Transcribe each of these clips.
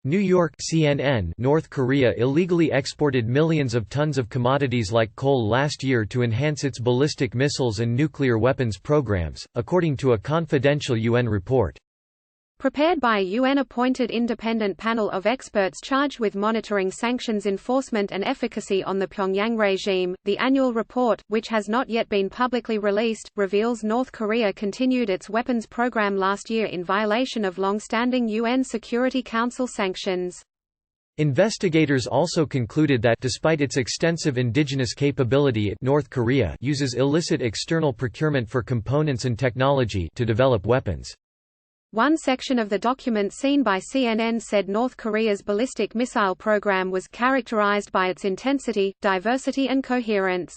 New York CNN North Korea illegally exported millions of tons of commodities like coal last year to enhance its ballistic missiles and nuclear weapons programs, according to a confidential UN report. Prepared by a UN-appointed independent panel of experts charged with monitoring sanctions enforcement and efficacy on the Pyongyang regime, the annual report, which has not yet been publicly released, reveals North Korea continued its weapons program last year in violation of long-standing UN Security Council sanctions. Investigators also concluded that despite its extensive indigenous capability, North Korea uses illicit external procurement for components and technology to develop weapons. One section of the document seen by CNN said North Korea's ballistic missile program was characterized by its intensity, diversity and coherence.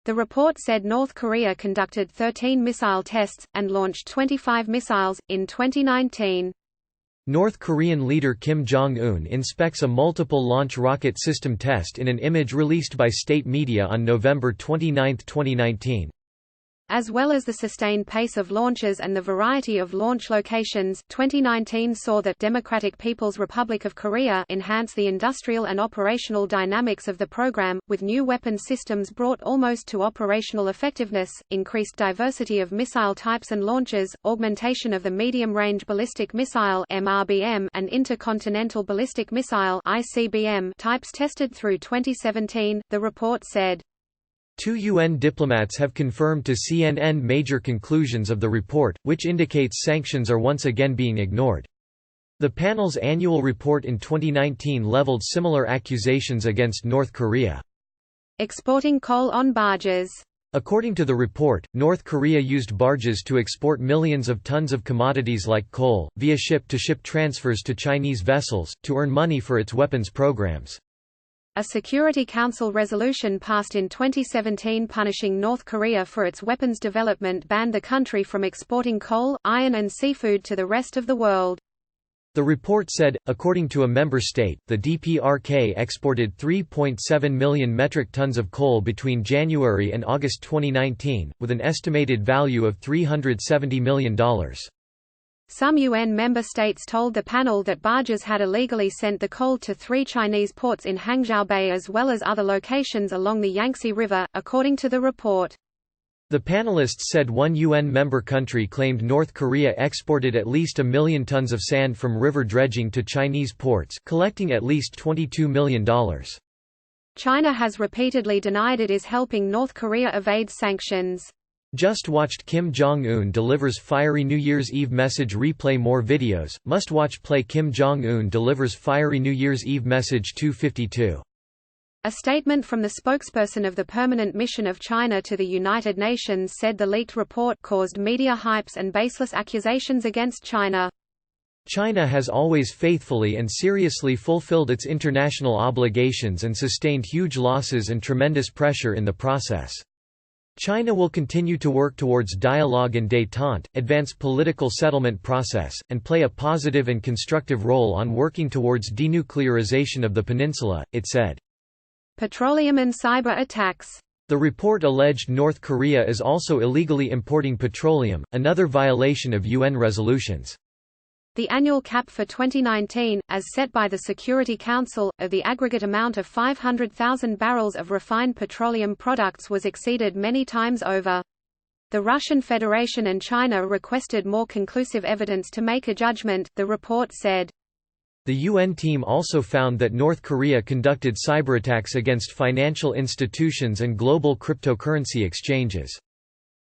The report said North Korea conducted 13 missile tests, and launched 25 missiles, in 2019. North Korean leader Kim Jong-un inspects a multiple-launch rocket system test in an image released by state media on November 29, 2019. As well as the sustained pace of launches and the variety of launch locations, 2019 saw the Democratic People's Republic of Korea enhance the industrial and operational dynamics of the program, with new weapon systems brought almost to operational effectiveness, increased diversity of missile types and launches, augmentation of the medium-range ballistic missile (MRBM) and intercontinental ballistic missile (ICBM) types tested through 2017, the report said. 2 UN diplomats have confirmed to CNN major conclusions of the report, which indicates sanctions are once again being ignored. The panel's annual report in 2019 leveled similar accusations against North Korea. Exporting coal on barges. According to the report, North Korea used barges to export millions of tons of commodities like coal, via ship-to-ship transfers to Chinese vessels, to earn money for its weapons programs. A Security Council resolution passed in 2017 punishing North Korea for its weapons development banned the country from exporting coal, iron and seafood to the rest of the world. The report said, according to a member state, the DPRK exported 3.7 million metric tons of coal between January and August 2019, with an estimated value of $370 million. Some UN member states told the panel that barges had illegally sent the coal to 3 Chinese ports in Hangzhou Bay as well as other locations along the Yangtze River, according to the report. The panelists said one UN member country claimed North Korea exported at least 1 million tons of sand from river dredging to Chinese ports, collecting at least $22 million. China has repeatedly denied it is helping North Korea evade sanctions. Just watched Kim Jong-un delivers fiery New Year's Eve message. Replay more videos, must watch. Play Kim Jong-un delivers fiery New Year's Eve message 252. A statement from the spokesperson of the Permanent Mission of China to the United Nations said the leaked report caused media hypes and baseless accusations against China. China has always faithfully and seriously fulfilled its international obligations and sustained huge losses and tremendous pressure in the process. China will continue to work towards dialogue and détente, advance political settlement process, and play a positive and constructive role on working towards denuclearization of the peninsula, it said. Petroleum and cyber attacks. The report alleged North Korea is also illegally importing petroleum, another violation of UN resolutions. The annual cap for 2019, as set by the Security Council, of the aggregate amount of 500,000 barrels of refined petroleum products was exceeded many times over. The Russian Federation and China requested more conclusive evidence to make a judgment, the report said. The UN team also found that North Korea conducted cyberattacks against financial institutions and global cryptocurrency exchanges.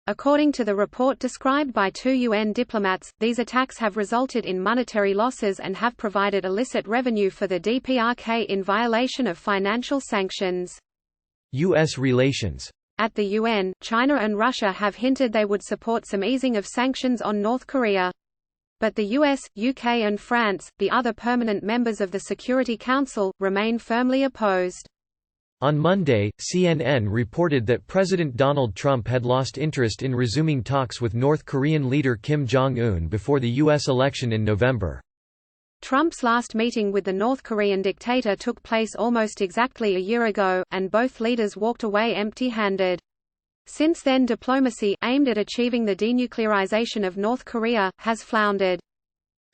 According to the report described by 2 UN diplomats, these attacks have resulted in monetary losses and have provided illicit revenue for the DPRK in violation of financial sanctions. U.S. relations. At the UN, China and Russia have hinted they would support some easing of sanctions on North Korea. But the US, UK and France, the other permanent members of the Security Council, remain firmly opposed. On Monday, CNN reported that President Donald Trump had lost interest in resuming talks with North Korean leader Kim Jong-un before the U.S. election in November. Trump's last meeting with the North Korean dictator took place almost exactly a year ago, and both leaders walked away empty-handed. Since then, diplomacy, aimed at achieving the denuclearization of North Korea, has floundered.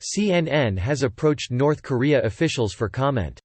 CNN has approached North Korea officials for comment.